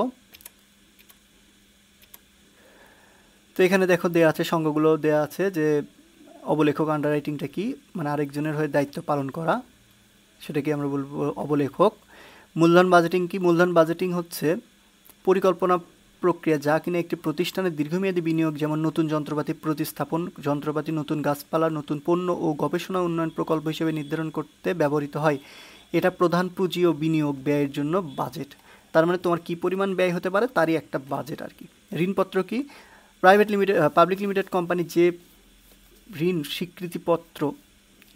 তো এখানে দেখো দেয়া আছে, সংজ্ঞাগুলো দেয়া আছে যে অবলেখক আন্ডাররাইটিংটা কি, মানে আরেকজনের হয়ে দায়িত্ব পালন করা, সেটাকে আমরা বলবো অবলেখক। মূলধন বাজেটিং কি? মূলধন বাজেটিং হচ্ছে পরিকল্পনা প্রক্রিয়া যা কিনা একটি প্রতিষ্ঠানের দীর্ঘমেয়াদী বিনিয়োগ, যেমন নতুন যন্ত্রপাতি প্রতিস্থাপন, যন্ত্রপাতি, নতুন গাছপালা, নতুন পণ্য ও গবেষণা উন্নয়ন প্রকল্প হিসেবে নির্ধারণ করতে ব্যবহৃত হয়। এটা প্রধান পুঁজি ও বিনিয়োগ ব্যয়ের জন্য বাজেট। তার মানে তোমার কি পরিমাণ ব্যয় হতে পারে তারই একটা বাজেট আর কি। ঋণপত্র কি? পাবলিক লিমিটেড কোম্পানি যে ঋণ স্বীকৃতিপত্র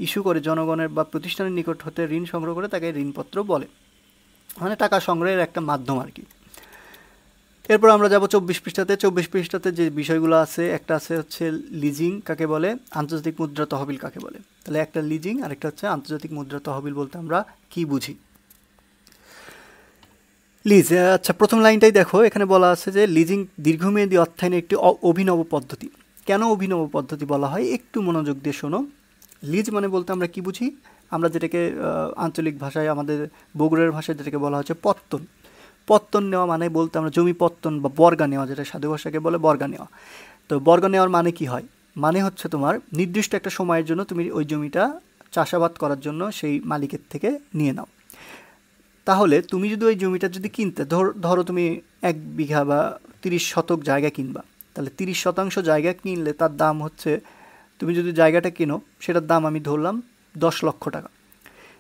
ইস্যু করে জনগণের বা প্রতিষ্ঠানের নিকট হতে ঋণ সংগ্রহ করে তাকে ঋণপত্র বলে, মানে টাকা সংগ্রহের একটা মাধ্যম আর কি। এরপর আমরা যাব 24 পৃষ্ঠাতে। 24 পৃষ্ঠাতে যে বিষয়গুলো আছে, একটা আছে হচ্ছে লিজিং কাকে বলে, আন্তর্জাতিক মুদ্রা তহবিল কাকে বলে। তাহলে একটা লিজিং আর একটা হচ্ছে আন্তর্জাতিক মুদ্রা তহবিল বলতে আমরা কি বুঝি। লিজ, আচ্ছা প্রথম লাইনটাই দেখো, এখানে বলা আছে যে লিজিং দীর্ঘমেয়াদী অর্থায়নের একটি অভিনব পদ্ধতি। কেন অভিনব পদ্ধতি বলা হয় একটু মনোযোগ দিয়ে শোনো। লিজ মানে বলতে আমরা কি বুঝি? আমরা যেটাকে আঞ্চলিক ভাষায় আমাদের বগুড়ার ভাষায় যেটাকে বলা হচ্ছে পত্তন। পত্তন নেওয়া মানে বলতে আমরা জমি পত্তন বা বর্গা নেওয়া, যেটা সাধু ভাষাকে বলে বর্গা নেওয়া। তো বর্গা নেওয়ার মানে কি হয়? মানে হচ্ছে তোমার নির্দিষ্ট একটা সময়ের জন্য তুমি ওই জমিটা চাষাবাদ করার জন্য সেই মালিকের থেকে নিয়ে নাও। তাহলে তুমি যদি ওই জমিটা যদি কিনতে ধরো তুমি 1 বিঘা বা 30 শতক জায়গা কিনবা, তাহলে 30 শতাংশ জায়গা কিনলে তার দাম হচ্ছে, তুমি যদি জায়গাটা কিনো সেটার দাম আমি ধরলাম 10 লক্ষ টাকা।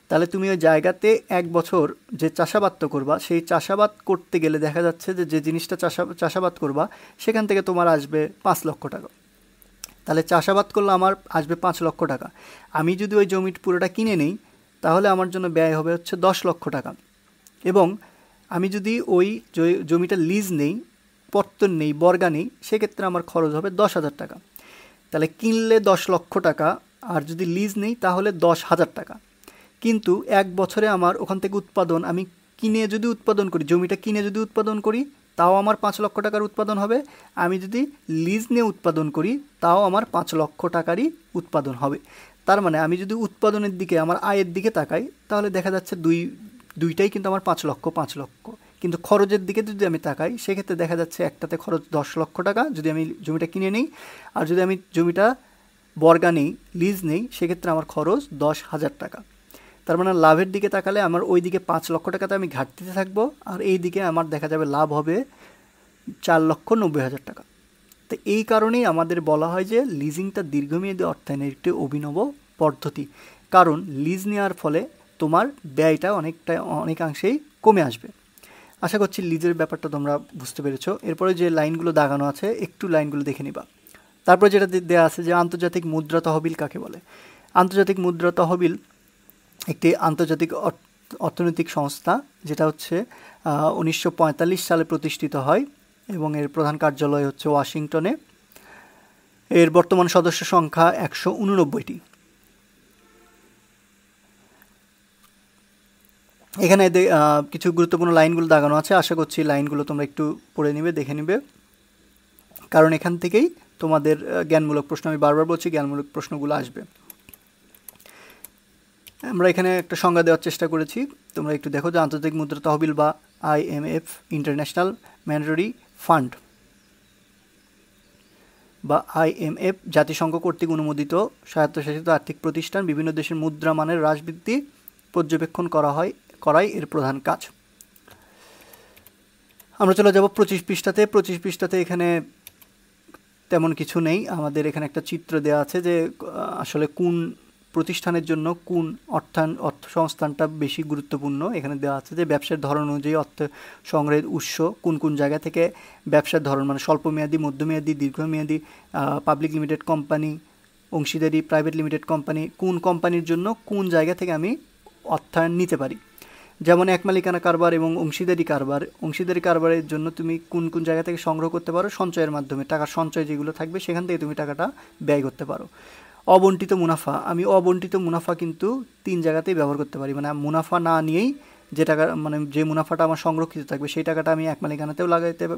তাহলে তুমি ওই জায়গাতে 1 বছর যে চাষাবাদ করবা, সেই চাষাবাদ করতে গেলে দেখা যাচ্ছে যে যে জিনিসটা চাষাবাদ করবা সেখান থেকে তোমার আসবে 5 লক্ষ টাকা। তাহলে চাষাবাদ করলে আমার আসবে 5 লক্ষ টাকা। আমি যদি ওই জমি পুরোটা কিনে নেই তাহলে আমার জন্য ব্যয় হবে হচ্ছে 10 লক্ষ টাকা। এবং আমি যদি ওই জমিটা লিজ নেই, পত্তন নেই, বর্গা নেই, সেক্ষেত্রে আমার খরচ হবে 10,000 টাকা। তাহলে কিনলে 10 লক্ষ টাকা, আর যদি লিজ নেই তাহলে 10,000 টাকা। কিন্তু 1 বছরে আমার ওখান থেকে উৎপাদন, আমি কিনে যদি উৎপাদন করি, জমিটা কিনে যদি উৎপাদন করি তাও আমার 5 লক্ষ টাকার উৎপাদন হবে। আমি যদি লিজ নিয়ে উৎপাদন করি তাও আমার 5 লক্ষ টাকারই উৎপাদন হবে। তার মানে আমি যদি উৎপাদনের দিকে, আমার আয়ের দিকে তাকাই, তাহলে দেখা যাচ্ছে দুইটাই কিন্তু আমার 5 লক্ষ 5 লক্ষ। কিন্তু খরচের দিকে যদি আমি তাকাই সেক্ষেত্রে দেখা যাচ্ছে একটাতে খরচ 10 লক্ষ টাকা যদি আমি জমিটা কিনে নিই, আর যদি আমি জমিটা বর্গা নেই, লিজ নেই, সেক্ষেত্রে আমার খরচ 10,000 টাকা। তার মানে লাভের দিকে তাকালে আমার ওই দিকে 5 লক্ষ টাকাতে আমি ঘাটতিতে থাকবো, আর এই দিকে আমার দেখা যাবে লাভ হবে 4,90,000 টাকা। তো এই কারণেই আমাদের বলা হয় যে লিজিংটা দীর্ঘমেয়াদী অর্থায়নের একটি অভিনব পদ্ধতি। কারণ লিজ নেওয়ার ফলে তোমার ব্যয়টা অনেকাংশেই কমে আসবে। আশা করছি লিজের ব্যাপারটা তোমরা বুঝতে পেরেছো। এরপরে যে লাইনগুলো দাগানো আছে একটু লাইনগুলো দেখে নিবা। তারপরে যেটা দেওয়া আছে যে আন্তর্জাতিক মুদ্রা তহবিল কাকে বলে। আন্তর্জাতিক মুদ্রা তহবিল একটি আন্তর্জাতিক অর্থনৈতিক সংস্থা, যেটা হচ্ছে 1945 সালে প্রতিষ্ঠিত হয় এবং এর প্রধান কার্যালয় হচ্ছে ওয়াশিংটনে। এর বর্তমান সদস্য সংখ্যা 189টি। এখানে কিছু গুরুত্বপূর্ণ লাইনগুলো দাগানো আছে, আশা করছি লাইনগুলো তোমরা একটু পড়ে নিবে, দেখে নিবে, কারণ এখান থেকেই তোমাদের জ্ঞানমূলক প্রশ্ন, আমি বারবার বলছি জ্ঞানমূলক প্রশ্নগুলো আসবে। আমরা এখানে একটা সংজ্ঞা দেওয়ার চেষ্টা করেছি, তোমরা একটু দেখো যে আন্তর্জাতিক মুদ্রা তহবিল বা IMF, ইন্টারন্যাশনাল মনিটারি ফান্ড বা IMF জাতিসংঘ কর্তৃক অনুমোদিত স্বায়ত্তশাসিত আর্থিক প্রতিষ্ঠান। বিভিন্ন দেশের মুদ্রা মানের হ্রাস বৃদ্ধি পর্যবেক্ষণ করাই এর প্রধান কাজ। আমরা চলে যাব 25 পৃষ্ঠাতে। 25 পৃষ্ঠাতে এখানে তেমন কিছু নেই, আমাদের এখানে একটা চিত্র দেওয়া আছে যে আসলে কোন প্রতিষ্ঠানের জন্য কোন অর্থ সংস্থানটা বেশি গুরুত্বপূর্ণ। এখানে দেওয়া আছে যে ব্যবসার ধরন অনুযায়ী অর্থ সংগ্রহের উৎস কোন কোন জায়গা থেকে, ব্যবসার ধরন মানে স্বল্পমেয়াদী, মধ্যমেয়াদী, দীর্ঘমেয়াদী, পাবলিক লিমিটেড কোম্পানি, অংশীদারি, প্রাইভেট লিমিটেড কোম্পানি, কোন কোম্পানির জন্য কোন জায়গা থেকে আমি অর্থায়ন নিতে পারি। যেমন এক মালিকানা কারবার এবং অংশীদারি কারবার। অংশীদারি কারবারের জন্য তুমি কোন কোন জায়গা থেকে সংগ্রহ করতে পারো, সঞ্চয়ের মাধ্যমে, টাকার সঞ্চয় যেগুলো থাকবে সেখান থেকে তুমি টাকাটা ব্যয় করতে পারো। অবন্টিত মুনাফা, আমি অবন্টিত মুনাফা কিন্তু 3 জায়গাতেই ব্যবহার করতে পারি, মানে মুনাফা না নিয়েই যে টাকা, মানে যে মুনাফাটা আমার সংরক্ষিত থাকবে সেই টাকাটা আমি এক মালিকানাতেও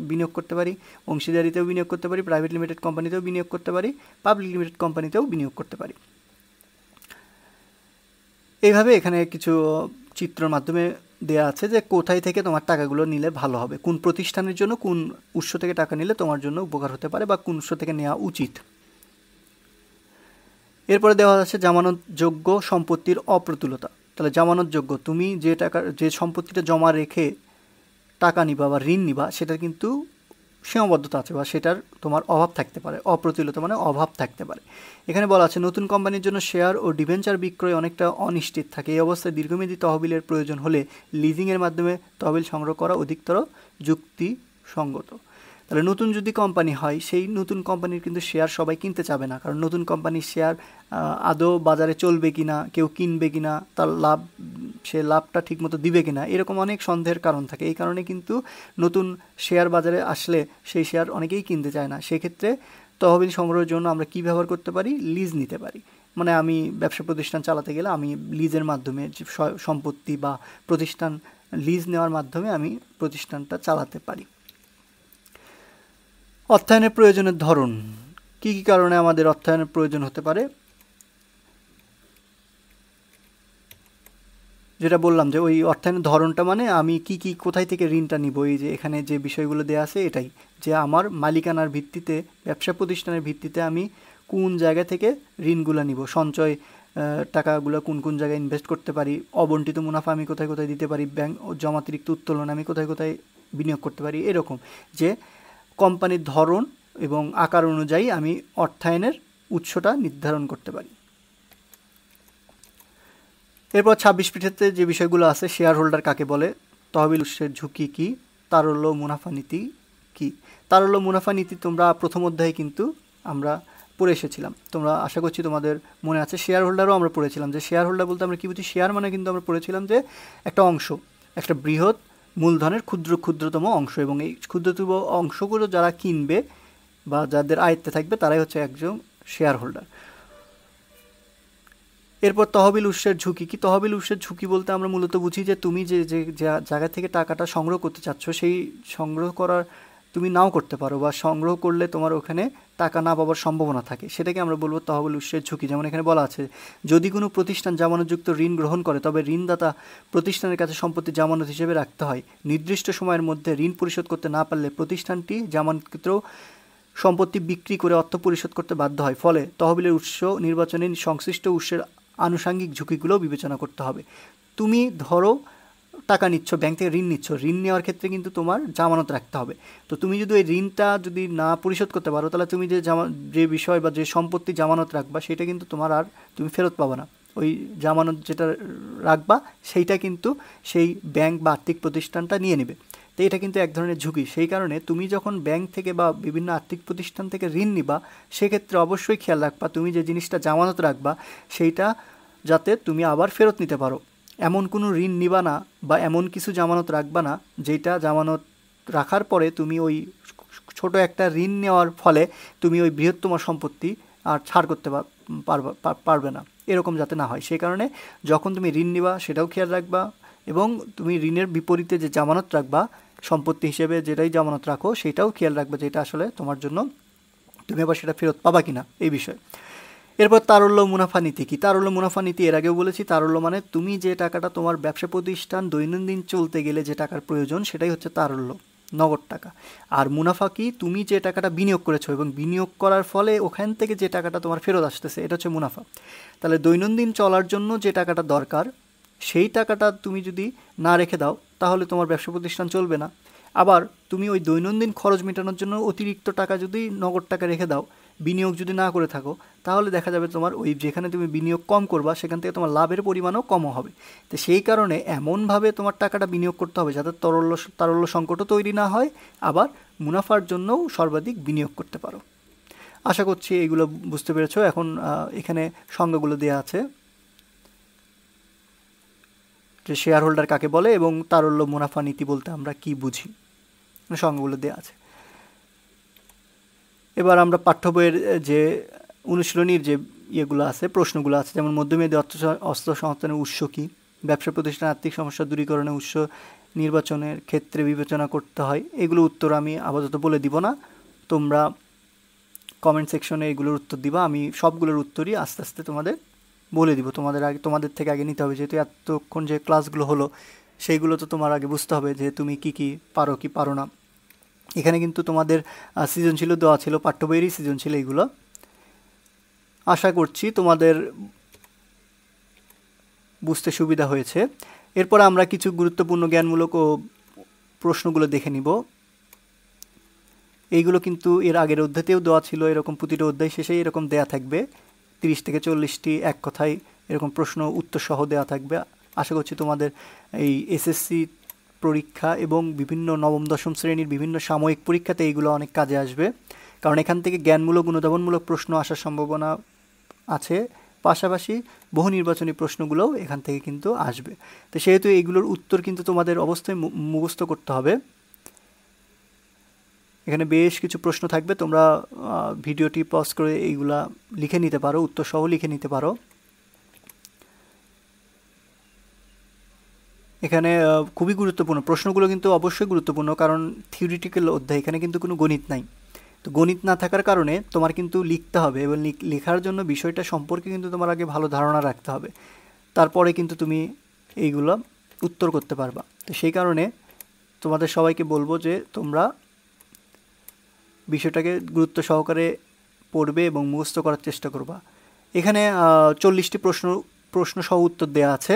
বিনিয়োগ করতে পারি, অংশীদারিতেও বিনিয়োগ করতে পারি, প্রাইভেট লিমিটেড কোম্পানিতেও বিনিয়োগ করতে পারি, পাবলিক লিমিটেড কোম্পানিতেও বিনিয়োগ করতে পারি। এইভাবে এখানে কিছু চিত্রের মাধ্যমে দেয়া আছে যে কোথায় থেকে তোমার টাকাগুলো নিলে ভালো হবে, কোন প্রতিষ্ঠানের জন্য কোন উৎস থেকে টাকা নিলে তোমার জন্য উপকার হতে পারে বা কোন উৎস থেকে নেওয়া উচিত। এরপরে দেওয়া আছে জামানতযোগ্য সম্পত্তির অপ্রতুলতা। তাহলে জামানতযোগ্য, তুমি যে সম্পত্তিটা জমা রেখে টাকা নিবা বা ঋণ নিবা সেটার কিন্তু সীমাবদ্ধতা আছে বা সেটার তোমার অভাব থাকতে পারে, অপ্রতুলতা মানে অভাব থাকতে পারে। এখানে বলা আছে নতুন কোম্পানির জন্য শেয়ার ও ডিবেঞ্চার বিক্রয় অনেকটা অনিশ্চিত থাকে। এই অবস্থায় দীর্ঘমেয়াদী তহবিলের প্রয়োজন হলে লিজিংয়ের মাধ্যমে তহবিল সংগ্রহ করা অধিকতর যুক্তিসঙ্গত। তাহলে নতুন যদি কোম্পানি হয় সেই নতুন কোম্পানির কিন্তু শেয়ার সবাই কিনতে চাবে না, কারণ নতুন কোম্পানির শেয়ার আদৌ বাজারে চলবে কি না, কেউ কিনবে কি না, তার সে লাভটা ঠিকমতো দিবে কি না, এরকম অনেক সন্দেহের কারণ থাকে। এই কারণে কিন্তু নতুন শেয়ার বাজারে আসলে সেই শেয়ার অনেকেই কিনতে চায় না। সেক্ষেত্রে তহবিল সংগ্রহের জন্য আমরা কি ব্যবহার করতে পারি, লিজ নিতে পারি। মানে আমি ব্যবসা প্রতিষ্ঠান চালাতে গেলে আমি লিজের মাধ্যমে সম্পত্তি বা প্রতিষ্ঠান লিজ নেওয়ার মাধ্যমে আমি প্রতিষ্ঠানটা চালাতে পারি। অর্থায়নের প্রয়োজনের ধরন, কি কি কারণে আমাদের অর্থায়নের প্রয়োজন হতে পারে, যেটা বললাম যে ওই অর্থায়নের ধরনটা মানে আমি কি কোথায় থেকে ঋণটা নিব, এই যে এখানে যে বিষয়গুলো দেওয়া আছে এটাই, যে আমার মালিকানার ভিত্তিতে ব্যবসা প্রতিষ্ঠানের ভিত্তিতে আমি কোন জায়গা থেকে ঋণগুলো নিব, সঞ্চয় টাকাগুলো কোন জায়গায় ইনভেস্ট করতে পারি, অবন্টিত মুনাফা আমি কোথায় কোথায় দিতে পারি, ব্যাংক জমাতিরিক্ত উত্তোলন আমি কোথায় কোথায় বিনিয়োগ করতে পারি, এরকম যে কোম্পানির ধরন এবং আকার অনুযায়ী আমি অর্থায়নের উৎসটা নির্ধারণ করতে পারি। এরপর 26 পৃষ্ঠাতে যে বিষয়গুলো আছে, শেয়ার হোল্ডার কাকে বলে, তহবিল উৎসের ঝুঁকি কী, তারল্য মুনাফা নীতি কী। তারল্য মুনাফা নীতি তোমরা প্রথম অধ্যায়ে কিন্তু আমরা পড়ে এসেছিলাম, তোমরা আশা করছি তোমাদের মনে আছে। শেয়ার হোল্ডারও আমরা পড়েছিলাম, যে শেয়ার হোল্ডার বলতে আমরা কী বুঝি, শেয়ার মানে কিন্তু আমরা পড়েছিলাম যে একটা অংশ, একটা বৃহৎ মূলধনের ক্ষুদ্রতম অংশ, এবং এই ক্ষুদ্রতম অংশগুলো যারা কিনবে বা যাদের আয়ত্তে থাকবে তারাই হচ্ছে একজন শেয়ার হোল্ডার। এরপর তহবিল উৎসের ঝুঁকি কি, তহবিল উৎসের ঝুঁকি বলতে আমরা মূলত বুঝি যে তুমি যে জায়গা থেকে টাকাটা সংগ্রহ করতে চাচ্ছ সেই সংগ্রহ করার তুমি নাও করতে পারো, বা সংগ্রহ করলে তোমার ওখানে টাকা না পাওয়ার সম্ভাবনা থাকে, সেটাকে আমরা বলবো তহবিল উৎসের ঝুঁকি। যেমন এখানে বলা আছে, যদি কোনো প্রতিষ্ঠান জামানতযুক্ত ঋণ গ্রহণ করে তবে ঋণদাতা প্রতিষ্ঠানের কাছে সম্পত্তি জামানত হিসেবে রাখতে হয়। নির্দিষ্ট সময়ের মধ্যে ঋণ পরিশোধ করতে না পারলে প্রতিষ্ঠানটি জামানতকৃত সম্পত্তি বিক্রি করে অর্থ পরিশোধ করতে বাধ্য হয়। ফলে তহবিলের উৎস নির্বাচনে সংশ্লিষ্ট উৎসের আনুষাঙ্গিক ঝুঁকিগুলো বিবেচনা করতে হবে। তুমি ধরো টাকা নিচ্ছ, ব্যাংক থেকে ঋণ নিচ্ছ, ঋণ নেওয়ার ক্ষেত্রে কিন্তু তোমার জামানত রাখতে হবে। তো তুমি যদি ওই ঋণটা যদি না পরিশোধ করতে পারো তাহলে তুমি যে বিষয় বা যে সম্পত্তি জামানত রাখবা সেটা কিন্তু তোমার আর তুমি ফেরত পাবে না। ওই জামানত যেটা রাখবা সেইটা কিন্তু সেই ব্যাংক বা আর্থিক প্রতিষ্ঠানটা নিয়ে নেবে। তো এটা কিন্তু এক ধরনের ঝুঁকি। সেই কারণে তুমি যখন ব্যাংক থেকে বা বিভিন্ন আর্থিক প্রতিষ্ঠান থেকে ঋণ নিবা সেক্ষেত্রে অবশ্যই খেয়াল রাখবা তুমি যে জিনিসটা জামানত রাখবা সেইটা যাতে তুমি আবার ফেরত নিতে পারো। এমন কোনো ঋণ নিবা না বা এমন কিছু জামানত রাখবা না যেটা জামানত রাখার পরে তুমি ওই ছোট একটা ঋণ নেওয়ার ফলে তুমি ওই বৃহত্তম সম্পত্তি আর ছাড় করতে পারবে না, এরকম যাতে না হয়। সেই কারণে যখন তুমি ঋণ নিবা সেটাও খেয়াল রাখবা, এবং তুমি ঋণের বিপরীতে যে জামানত রাখবা সম্পত্তি হিসেবে যেটাই জামানত রাখো সেটাও খেয়াল রাখবা যে এটা আসলে তোমার জন্য তুমি আবার সেটা ফেরত পাবা কিনা এই বিষয়ে। এরপর তারল্য মুনাফা নীতি কি, তারল্য মুনাফা নীতি এর আগেও বলেছি, তারল্য মানে তুমি যে টাকাটা তোমার ব্যবসা প্রতিষ্ঠান দৈনন্দিন চলতে গেলে যে টাকার প্রয়োজন সেটাই হচ্ছে তারল্য, নগদ টাকা। আর মুনাফা কি, তুমি যে টাকাটা বিনিয়োগ করেছো এবং বিনিয়োগ করার ফলে ওখান থেকে যে টাকাটা তোমার ফেরত আসতেছে এটা হচ্ছে মুনাফা। তাহলে দৈনন্দিন চলার জন্য যে টাকাটা দরকার সেই টাকাটা তুমি যদি না রেখে দাও তাহলে তোমার ব্যবসা প্রতিষ্ঠান চলবে না। আবার তুমি ওই দৈনন্দিন খরচ মেটানোর জন্য অতিরিক্ত টাকা যদি নগদ টাকা রেখে দাও, বিনিয়োগ যদি না করে থাকো, তাহলে দেখা যাবে তোমার ওই যেখানে তুমি বিনিয়োগ কম করবা সেখান থেকে তোমার লাভের পরিমাণও কমও হবে। তো সেই কারণে এমনভাবে তোমার টাকাটা বিনিয়োগ করতে হবে যাতে তারল্য সংকটও তৈরি না হয়, আবার মুনাফার জন্যও সর্বাধিক বিনিয়োগ করতে পারো। আশা করছি এইগুলো বুঝতে পেরেছো। এখন এখানে সংজ্ঞাগুলো দেওয়া আছে যে শেয়ার হোল্ডার কাকে বলে এবং তারল্য মুনাফা নীতি বলতে আমরা কি বুঝি, সংজ্ঞাগুলো দেওয়া আছে। এবার আমরা পাঠ্য বইয়ের যে অনুশীলনীর যে ইয়েগুলো আছে, প্রশ্নগুলো আছে, যেমন মধ্যমেয়াদী অর্থ সংস্থানের উৎস কী, ব্যবসা প্রতিষ্ঠান আর্থিক সমস্যা দূরীকরণের উৎস নির্বাচনের ক্ষেত্রে বিবেচনা করতে হয়, এগুলো উত্তর আমি আপাতত বলে দিব না, তোমরা কমেন্ট সেকশনে এগুলোর উত্তর দিবা। আমি সবগুলোর উত্তরই আস্তে আস্তে তোমাদের বলে দিব। তোমাদের থেকে আগে নিতে হবে, যেহেতু এতক্ষণ যে ক্লাসগুলো হলো সেইগুলো তো তোমার আগে বুঝতে হবে যে তুমি কি পারো কি পারো না। এখানে কিন্তু তোমাদের সৃজনশীল দেওয়া ছিল, পাঠ্য বইয়েরই সৃজনশীল এইগুলো। আশা করছি তোমাদের বুঝতে সুবিধা হয়েছে। এরপর আমরা কিছু গুরুত্বপূর্ণ জ্ঞানমূলক ও প্রশ্নগুলো দেখে নিব। এইগুলো কিন্তু এর আগের অধ্যায়তেও দেওয়া ছিল, এরকম প্রতিটা অধ্যায় শেষে এরকম দেয়া থাকবে 30 থেকে 40টি এক কথায় এরকম প্রশ্ন উত্তর সহ দেওয়া থাকবে। আশা করছি তোমাদের এই এসএসসি পরীক্ষা এবং বিভিন্ন নবম দশম শ্রেণীর বিভিন্ন সাময়িক পরীক্ষাতে এইগুলো অনেক কাজে আসবে, কারণ এখান থেকে জ্ঞানমূলক অনুধাবনমূলক প্রশ্ন আসার সম্ভাবনা আছে, পাশাপাশি বহু নির্বাচনী প্রশ্নগুলোও এখান থেকে কিন্তু আসবে। তো সেহেতু এইগুলোর উত্তর কিন্তু তোমাদের অবশ্যই মুখস্থ করতে হবে। এখানে বেশ কিছু প্রশ্ন থাকবে, তোমরা ভিডিওটি পজ করে এইগুলা লিখে নিতে পারো, উত্তর সহ লিখে নিতে পারো। এখানে খুবই গুরুত্বপূর্ণ প্রশ্নগুলো, কিন্তু অবশ্যই গুরুত্বপূর্ণ, কারণ থিওরিটিক্যাল অধ্যায়, এখানে কিন্তু কোনো গণিত নাই। তো গণিত না থাকার কারণে তোমার কিন্তু লিখতে হবে, এবং লেখার জন্য বিষয়টা সম্পর্কে কিন্তু তোমার আগে ভালো ধারণা রাখতে হবে, তারপরে কিন্তু তুমি এইগুলো উত্তর করতে পারবা। তো সেই কারণে তোমাদের সবাইকে বলবো যে তোমরা বিষয়টাকে গুরুত্ব সহকারে পড়বে এবং মুখস্থ করার চেষ্টা করবা। এখানে 40টি প্রশ্ন সহ উত্তর দেওয়া আছে।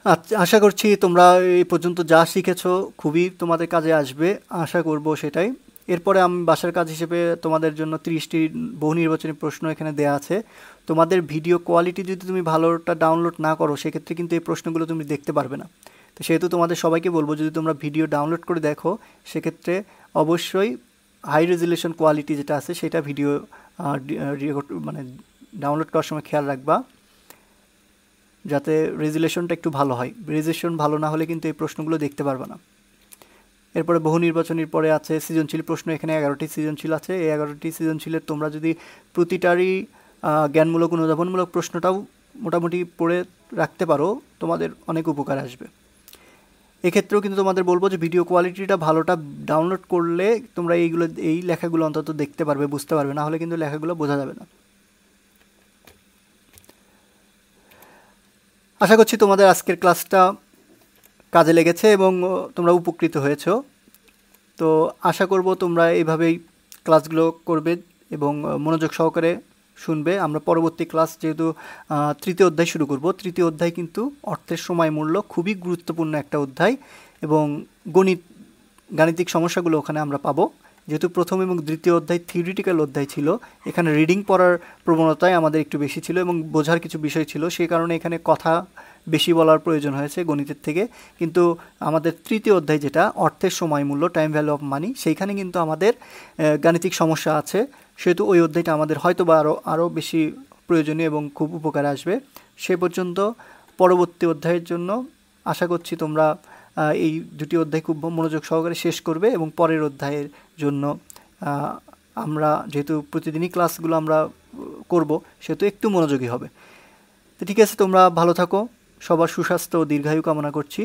আচ্ছা, আশা করছি তোমরা এই পর্যন্ত যা শিখেছো খুবই তোমাদের কাজে আসবে, আশা করব সেটাই। এরপরে আমি বাসার কাজ হিসেবে তোমাদের জন্য 30টি বহু নির্বাচনী প্রশ্ন এখানে দেওয়া আছে। তোমাদের ভিডিও কোয়ালিটি যদি তুমি ভালোটা ডাউনলোড না করো, সেক্ষেত্রে কিন্তু এই প্রশ্নগুলো তুমি দেখতে পারবে না। তো সেহেতু তোমাদের সবাইকে বলবো, যদি তোমরা ভিডিও ডাউনলোড করে দেখো, সেক্ষেত্রে অবশ্যই হাই রেজুলেশন কোয়ালিটি যেটা আছে সেটা ভিডিও মানে ডাউনলোড করার সময় খেয়াল রাখবা, যাতে রেজুলেশনটা একটু ভালো হয়। রেজুলেশন ভালো না হলে কিন্তু এই প্রশ্নগুলো দেখতে পারবে না। এরপরে বহু নির্বাচনীর পরে আছে সৃজনশীল প্রশ্ন, এখানে 11টি সৃজনশীল আছে। এই 11টি সৃজনশীলের তোমরা যদি প্রতিটারই জ্ঞানমূলক অনুধাবনমূলক প্রশ্নটাও মোটামুটি পড়ে রাখতে পারো, তোমাদের অনেক উপকার আসবে। এক্ষেত্রেও কিন্তু তোমাদের বলবো যে ভিডিও কোয়ালিটিটা ভালোটা ডাউনলোড করলে তোমরা এই লেখাগুলো অন্তত দেখতে পারবে, বুঝতে পারবে, না হলে কিন্তু লেখাগুলো বোঝা যাবে না। আশা করছি তোমাদের আজকের ক্লাসটা কাজে লেগেছে এবং তোমরা উপকৃত হয়েছো। তো আশা করব তোমরা এইভাবেই ক্লাসগুলো করবে এবং মনোযোগ সহকারে শুনবে। আমরা পরবর্তী ক্লাস যেহেতু 3য় অধ্যায় শুরু করব, 3য় অধ্যায় কিন্তু অর্থের সময় মূল্য, খুবই গুরুত্বপূর্ণ একটা অধ্যায়, এবং গাণিতিক সমস্যাগুলো ওখানে আমরা পাবো। যেহেতু প্রথম এবং 2য় অধ্যায় থিওরিটিক্যাল অধ্যায় ছিল, এখানে রিডিং পড়ার প্রবণতাই আমাদের একটু বেশি ছিল এবং বোঝার কিছু বিষয় ছিল, সেই কারণে এখানে কথা বেশি বলার প্রয়োজন হয়েছে গণিতের থেকে। কিন্তু আমাদের 3য় অধ্যায় যেটা অর্থের সময় মূল্য, টাইম ভ্যালু অফ মানি, সেইখানে কিন্তু আমাদের গাণিতিক সমস্যা আছে, সেহেতু ওই অধ্যায়টা আমাদের হয়তো বা আরও বেশি প্রয়োজনীয় এবং খুব উপকারে আসবে। সে পর্যন্ত পরবর্তী অধ্যায়ের জন্য আশা করছি তোমরা এই 2টি অধ্যায় খুব মনোযোগ সহকারে শেষ করবে, এবং পরের অধ্যায়ের জন্য আমরা যেহেতু প্রতিদিনই ক্লাসগুলো আমরা করব, সেহেতু একটু মনোযোগী হবে। তো ঠিক আছে, তোমরা ভালো থাকো, সবার সুস্বাস্থ্য ও দীর্ঘায়ু কামনা করছি।